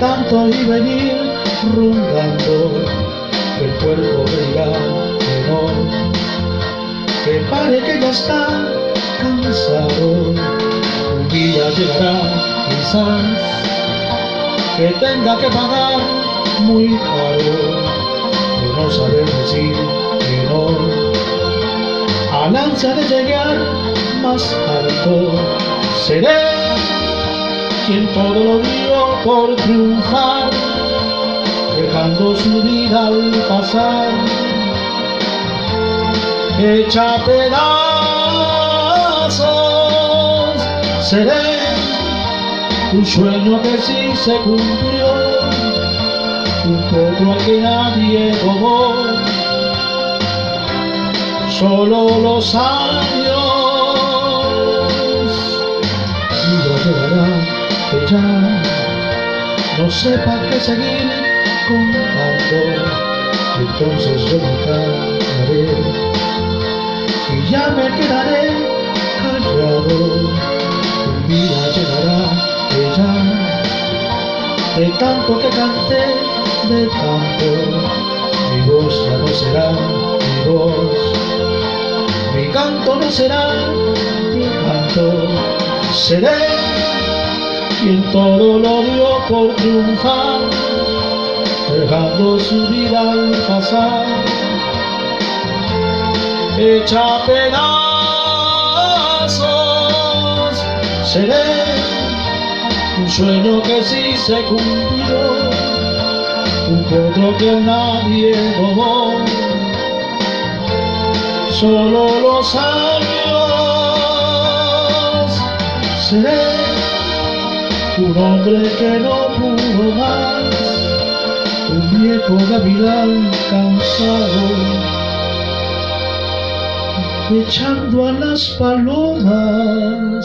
tanto ir y venir rondando, que el cuerpo me diga que no, que pare que ya está cansado. Un día llegará quizás que tenga que pagar muy caro por no saber decir que no, al ansia de llegar más alto. Seré quien todo lo dio por triunfar, dejando su vida al pasar, hecha pedazos. Seré un sueño que sí se cumplió, un potro al que nadie tomó. Solo los años y lo llevará que ya no sepa qué seguir contando. Entonces yo me callaré y ya me quedaré callado. Un día llegará ella, de tanto que canté, de tanto, mi voz ya no será mi voz, mi canto no será mi canto. Seré quien todo lo dio por triunfar, dejando su vida al pasar, hecha pedazos. Seré un sueño que sí se cumplió, un potro que nadie tomó. Solo los años. Seré un hombre que no pudo más, un viejo gavilán cansado, echando a las palomas.